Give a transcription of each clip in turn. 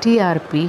TRP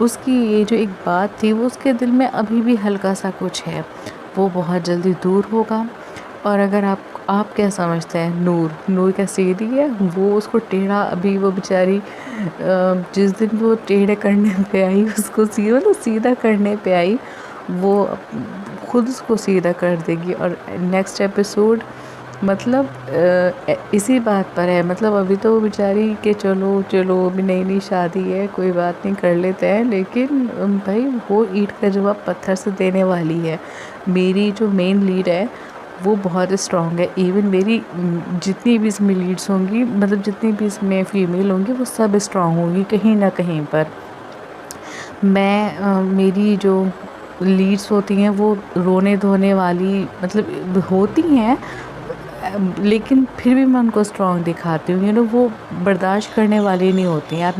اس کی یہ جو ایک بات تھی وہ اس کے دل میں ابھی بھی ہلکا سا کچھ ہے، وہ بہت جلدی دور ہوگا۔ اور اگر آپ کیا سمجھتے ہیں، نور کیا سیدھی ہے؟ وہ اس کو ٹیڑھا، ابھی وہ بیچاری جس دن وہ ٹیڑھے کرنے پہ آئی، اس کو سیدھا کرنے پہ آئی، وہ خود اس کو سیدھا کر دے گی۔ اور نیکسٹ ایپیسوڈ مطلب اسی بات پر ہے، مطلب ابھی تو وہ بیچاری کہ چلو ابھی نئی شادی ہے، کوئی بات نہیں، کر لیتے ہیں، لیکن بھائی وہ اینٹ کا جواب پتھر سے دینے والی ہے۔ میری جو مین لیڈ ہے وہ بہت اسٹرانگ ہے، ایون میری جتنی بھی اس میں لیڈس ہوں گی، مطلب جتنی بھی اس میں فیمیل ہوں گی، وہ سب اسٹرانگ ہوں گی کہیں نہ کہیں پر۔ میری جو لیڈس ہوتی ہیں وہ رونے دھونے والی مطلب ہوتی ہیں، لیکن پھر بھی میں ان کو اسٹرانگ دکھاتی ہوں، وہ برداشت کرنے والی نہیں ہوتی ہیں۔ آپ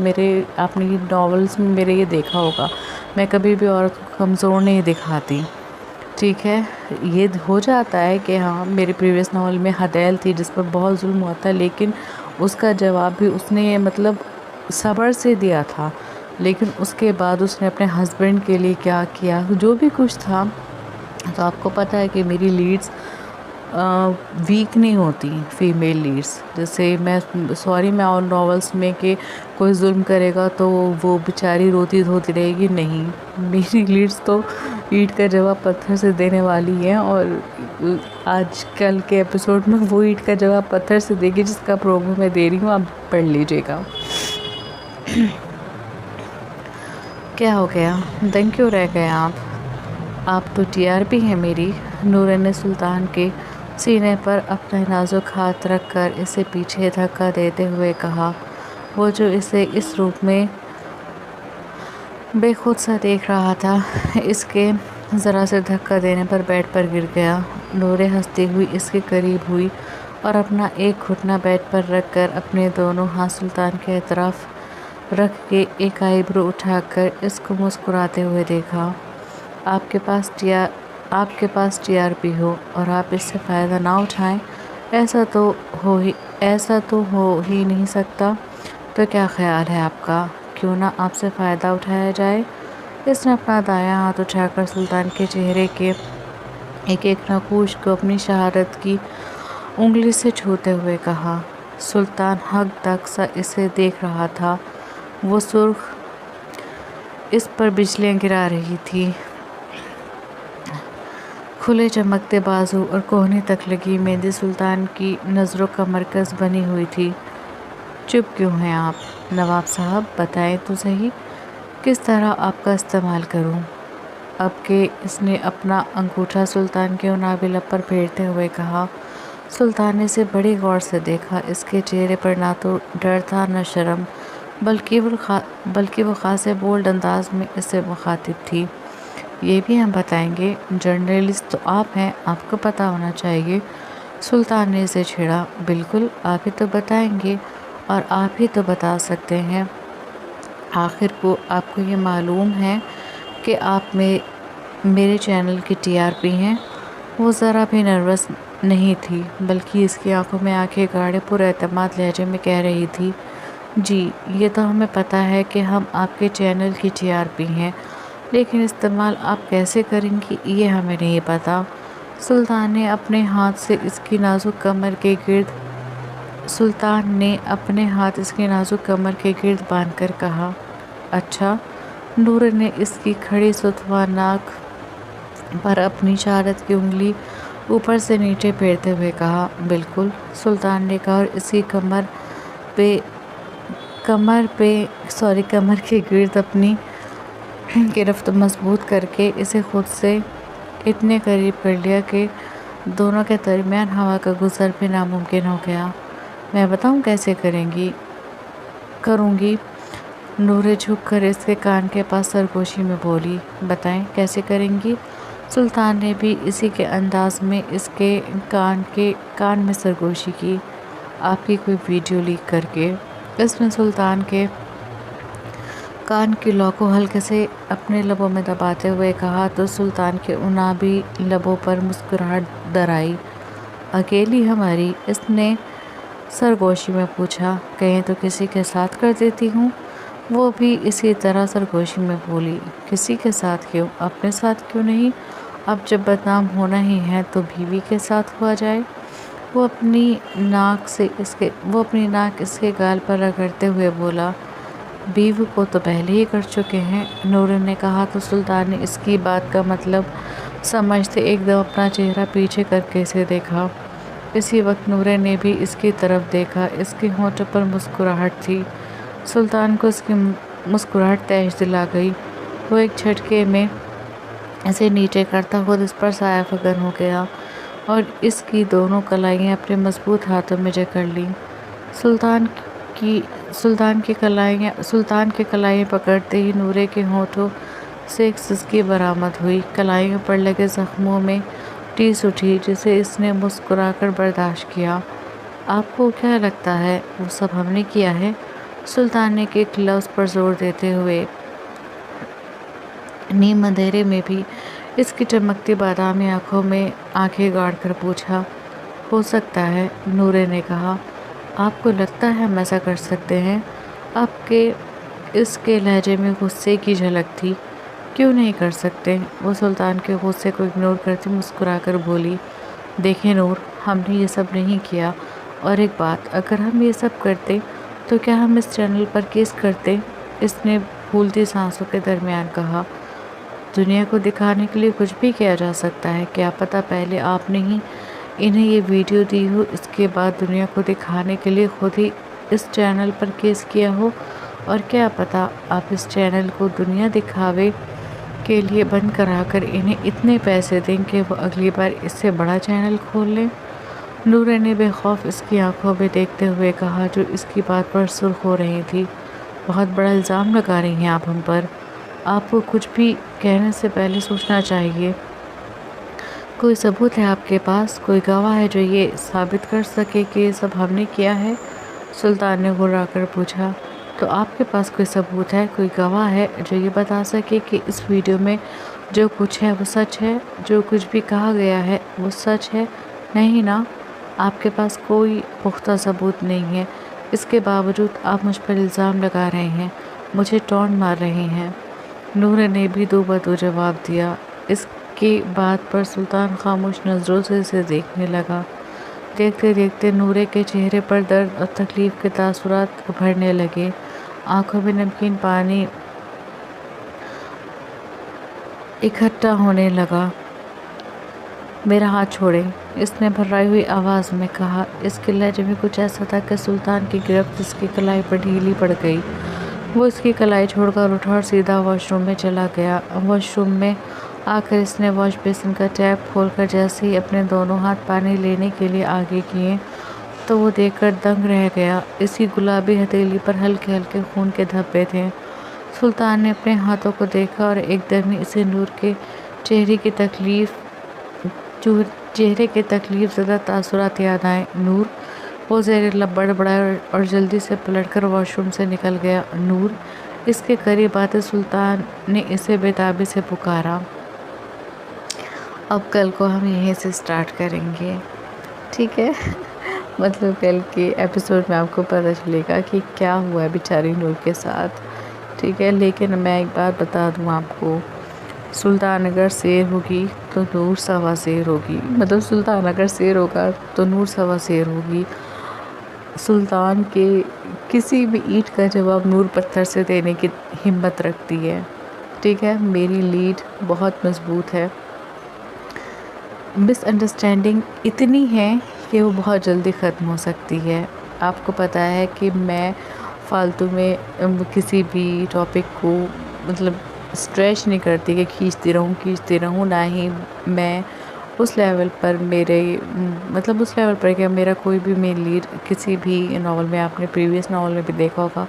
نے ناولس میں میرے یہ دیکھا ہوگا، میں کبھی بھی عورت کو کمزور نہیں دکھاتی، ٹھیک ہے؟ یہ ہو جاتا ہے کہ ہاں، میرے پریویس ناول میں حدیل تھی جس پر بہت ظلم ہوا تھا، لیکن اس کا جواب بھی اس نے مطلب صبر سے دیا تھا، لیکن اس کے بعد اس نے اپنے ہسبینڈ کے لیے کیا کیا، جو بھی کچھ تھا۔ تو آپ کو پتہ ہے کہ میری لیڈس ویک نہیں ہوتی، فیمیل لیڈس، جیسے میں اور ناولس میں کہ کوئی ظلم کرے گا تو وہ بیچاری روتی دھوتی رہے گی، نہیں، میری لیڈس تو اینٹ کا جواب پتھر سے دینے والی ہیں، اور آج کل کے ایپیسوڈ میں وہ اینٹ کا جواب پتھر سے دے گی جس کا پرومو میں دے رہی ہوں، آپ پڑھ لیجئے گا۔ کیا ہو گیا؟ دن کیوں رہ گئے آپ تو ٹی آر پی ہیں میری۔ نور نے سلطان کے سینے پر اپنا نازک ہاتھ رکھ کر اسے پیچھے دھکا دیتے ہوئے کہا، وہ جو اسے اس روپ میں بے خود سا دیکھ رہا تھا، اس کے ذرا سے دھکا دینے پر بیڈ پر گر گیا۔ نور ہنستی ہوئی اس کے قریب ہوئی اور اپنا ایک گھٹنا بیڈ پر رکھ کر اپنے دونوں ہاتھ سلطان کے اطراف رکھ کے ایک آئی برو اٹھا کر اس کو مسکراتے ہوئے دیکھا۔ آپ کے پاس ٹی آر پی ہو اور آپ اس سے فائدہ نہ اٹھائیں، ایسا تو ہو ہی نہیں سکتا۔ تو کیا خیال ہے آپ کا، کیوں نہ آپ سے فائدہ اٹھایا جائے؟ اس نے اپنا دایاں ہاتھ اٹھا کر سلطان کے چہرے کے ایک نقوش کو اپنی شہادت کی انگلی سے چھوتے ہوئے کہا۔ سلطان ہک دک سا اسے دیکھ رہا تھا، وہ سرخ اس پر بجلیاں گرا رہی تھی، کھلے چمکتے بازو اور کوہنی تک لگی مہندی سلطان کی نظروں کا مرکز بنی ہوئی تھی۔ چپ کیوں ہیں آپ نواب صاحب؟ بتائیں تو صحیح، کس طرح آپ کا استعمال کروں؟ اب کہ اس نے اپنا انگوٹھا سلطان کے نابی لب پر پھیرتے ہوئے کہا۔ سلطان نے اسے بڑے غور سے دیکھا، اس کے چہرے پر نہ تو ڈر تھا نہ شرم، بلکہ وہ خاصے بولڈ انداز میں اس سے مخاطب تھی۔ یہ بھی ہم بتائیں گے، جرنلسٹ تو آپ ہیں، آپ کو پتہ ہونا چاہیے۔ سلطان نے اسے چھیڑا۔ بالکل، آپ ہی تو بتائیں گے اور آپ ہی تو بتا سکتے ہیں۔ آخر کو آپ کو یہ معلوم ہے کہ آپ میرے چینل کی ٹی آر پی ہیں۔ وہ ذرا بھی نروس نہیں تھی، بلکہ اس کی آنکھوں میں آنکھیں گاڑے پر اعتماد لہجے میں کہہ رہی تھی، جی، یہ تو ہمیں پتہ ہے کہ ہم آپ کے چینل کی ٹی آر پی ہیں، لیکن استعمال آپ کیسے کریں گی یہ ہمیں نہیں پتہ۔ سلطان نے اپنے ہاتھ اس کی نازک کمر کے گرد باندھ کر کہا۔ اچھا؟ نور نے اس کی کھڑی ستوا ناک پر اپنی شہادت کی انگلی اوپر سے نیچے پھیرتے ہوئے کہا۔ بالکل، سلطان نے کہا اور اس کی کمر کے گرد اپنی گرفت مضبوط کر کے اسے خود سے اتنے قریب کر لیا کہ دونوں کے درمیان ہوا کا گزر بھی ناممکن ہو گیا۔ میں بتاؤں کیسے کروں گی؟ نور جھک کر اس کے کان کے پاس سرگوشی میں بولی۔ بتائیں کیسے کریں گی؟ سلطان نے بھی اسی کے انداز میں اس کے کان میں سرگوشی کی۔ آپ کی کوئی ویڈیو لیک کر کے؟ اس نے سلطان کے کان کی لو کو ہلکے سے اپنے لبوں میں دباتے ہوئے کہا تو سلطان کے انابی لبوں پر مسکراہٹ در آئی۔ اکیلی ہماری؟ اس نے سرگوشی میں پوچھا۔ کہیں تو کسی کے ساتھ کر دیتی ہوں؟ وہ بھی اسی طرح سرگوشی میں بولی، کسی کے ساتھ کیوں، اپنے ساتھ کیوں نہیں؟ اب جب بدنام ہونا ہی ہے تو بیوی کے ساتھ ہوا جائے۔ وہ اپنی ناک اس کے گال پر رگڑتے ہوئے بولا، بیوی کو تو پہلے ہی کر چکے ہیں۔ نور نے کہا تو سلطان نے اس کی بات کا مطلب سمجھتے ایک دم اپنا چہرہ پیچھے کر کے اسے دیکھا۔ اسی وقت نور نے بھی اس کی طرف دیکھا، اس کے ہونٹوں پر مسکراہٹ تھی۔ سلطان کو اس کی مسکراہٹ تیش دل آ گئی۔ وہ ایک جھٹکے میں اسے نیچے کرتا خود اس پر سایہ فکن ہو گیا اور اس کی دونوں کلائیاں اپنے مضبوط ہاتھوں میں جکڑ لیں۔ سلطان کے کلائیاں پکڑتے ہی نورے کے ہونٹوں سے ایک سسکی برآمد ہوئی۔ کلائیوں پر لگے زخموں میں ٹیس اٹھی جسے اس نے مسکرا کر برداشت کیا۔ آپ کو کیا لگتا ہے وہ سب ہم نے کیا ہے؟ سلطان نے ایک لفظ پر زور دیتے ہوئے نیم اندھیرے میں بھی اس کی چمکتی بادامی آنکھوں میں آنکھیں گاڑ کر پوچھا۔ ہو سکتا ہے، نورے نے کہا۔ آپ کو لگتا ہے ہم ایسا کر سکتے ہیں؟ آپ کے اس کے لہجے میں غصے کی جھلک تھی۔ کیوں نہیں کر سکتے؟ وہ سلطان کے غصے کو اگنور کرتی مسکرا کر بولی، دیکھیں نور، ہم نے یہ سب نہیں کیا، اور ایک بات، اگر ہم یہ سب کرتے تو کیا ہم اس چینل پر کیس کرتے؟ اس نے پھولتی سانسوں کے درمیان کہا، دنیا کو دکھانے کے لیے کچھ بھی کیا جا سکتا ہے، کیا پتہ پہلے آپ نے ہی انہیں یہ ویڈیو دی ہو، اس کے بعد دنیا کو دکھانے کے لیے خود ہی اس چینل پر کیس کیا ہو، اور کیا پتہ آپ اس چینل کو دنیا دکھاوے کے لیے بند کرا کر انہیں اتنے پیسے دیں کہ وہ اگلی بار اس سے بڑا چینل کھول لیں۔ نور نے بے خوف اس کی آنکھوں میں دیکھتے ہوئے کہا جو اس کی بات پر سرخ ہو رہی تھی، بہت بڑا الزام لگا رہی ہیں آپ ہم پر۔ آپ کو کچھ بھی کہنے سے پہلے سوچنا چاہیے۔ کوئی ثبوت ہے آپ کے پاس؟ کوئی گواہ ہے جو یہ ثابت کر سکے کہ یہ سب ہم نے کیا ہے؟ سلطان نے گھبرا کر پوچھا۔ تو آپ کے پاس کوئی ثبوت ہے، کوئی گواہ ہے جو یہ بتا سکے کہ اس ویڈیو میں جو کچھ ہے وہ سچ ہے، جو کچھ بھی کہا گیا ہے وہ سچ ہے؟ نہیں نا، آپ کے پاس کوئی پختہ ثبوت نہیں ہے، اس کے باوجود آپ مجھ پر الزام لگا رہے ہیں، مجھے ٹونٹ مار رہے ہیں۔ نور نے بھی دو بدو جواب دیا۔ اس کی بات پر سلطان خاموش نظروں سے اسے دیکھنے لگا۔ دیکھتے دیکھتے نورے کے چہرے پر درد اور تکلیف کے تاثرات ابھرنے لگے، آنکھوں میں نمکین پانی اکٹھا ہونے لگا۔ میرا ہاتھ چھوڑیں، اس نے بھررائی ہوئی آواز میں کہا۔ اس کے لہجے میں کچھ ایسا تھا کہ سلطان کی گرفت اس کی کلائی پر ڈھیلی پڑ گئی۔ وہ اس کی کلائی چھوڑ کر اٹھا اور سیدھا واش روم میں چلا گیا۔ واش روم میں آ کر اس نے واش بیسن کا ٹیپ کھول کر جیسے ہی اپنے دونوں ہاتھ پانی لینے کے لیے آگے کیے تو وہ دیکھ کر دنگ رہ گیا۔ اس کی گلابی ہتھیلی پر ہلکے ہلکے خون کے دھبے تھے۔ سلطان نے اپنے ہاتھوں کو دیکھا اور ایک دم ہی اسے نور کے چہرے کے تکلیف زدہ تاثرات یاد آئے۔ نور، وہ زیر لب بڑبڑایا اور جلدی سے پلٹ کر واش روم سے نکل گیا۔ نور، اس کے قریب آتے سلطان نے اسے بےتابی سے پکارا۔ اب کل کو ہم یہیں سے سٹارٹ کریں گے، ٹھیک ہے؟ مطلب کل کے ایپیسوڈ میں آپ کو پتہ چلے گا کہ کیا ہوا ہے بیچاری نور کے ساتھ، ٹھیک ہے؟ لیکن میں ایک بات بتا دوں آپ کو، سلطان اگر شیر ہوگی تو نور سوا شیر ہوگی، مطلب سلطان اگر شیر ہوگا تو نور سوا شیر ہوگی۔ سلطان کے کسی بھی اینٹ کا جواب نور پتھر سے دینے کی ہمت رکھتی ہے، ٹھیک ہے؟ میری لیڈ بہت مضبوط ہے۔ مس انڈرسٹینڈنگ اتنی ہے کہ وہ بہت جلدی ختم ہو سکتی ہے۔ آپ کو پتہ ہے کہ میں فالتو میں کسی بھی ٹاپک کو مطلب اسٹریچ نہیں کرتی کہ کھینچتی رہوں، نہ ہی میں اس لیول پر کہ میرا کوئی بھی مین لیڈ کسی بھی ناول میں، آپ نے پریویس ناول میں بھی دیکھا ہوگا،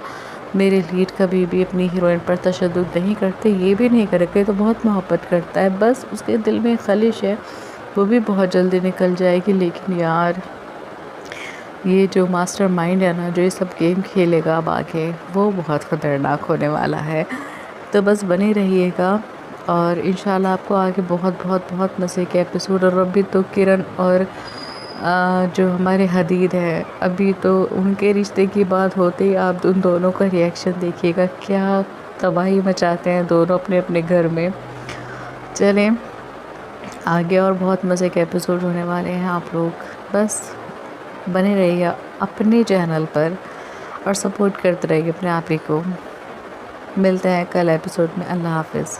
میرے لیڈ کبھی بھی اپنی ہیروئن پر تشدد نہیں کرتے، یہ بھی نہیں کرے تو بہت محبت کرتا ہے، بس اس کے دل میں خلش ہے، وہ بھی بہت جلدی نکل جائے گی۔ لیکن یار یہ جو ماسٹر مائنڈ ہے نا، جو یہ سب گیم کھیلے گا اب آگے، وہ بہت خطرناک ہونے والا ہے۔ تو بس بنے رہیے گا اور انشاءاللہ آپ کو آگے بہت بہت بہت مزے کے ایپیسوڈ، اور ابھی تو کرن اور جو ہمارے حدید ہے، ابھی تو ان کے رشتے کی بات ہوتے ہی آپ ان دونوں کا ریئیکشن دیکھیے گا، کیا تباہی مچاتے ہیں دونوں اپنے اپنے گھر میں۔ چلیں آگے اور بہت مزے کے ایپیسوڈ ہونے والے ہیں، آپ لوگ بس بنے رہیے اپنے چینل پر اور سپورٹ کرتے رہیے اپنے آپ ہی کو۔ ملتے ہیں کل ایپیسوڈ میں، اللہ حافظ۔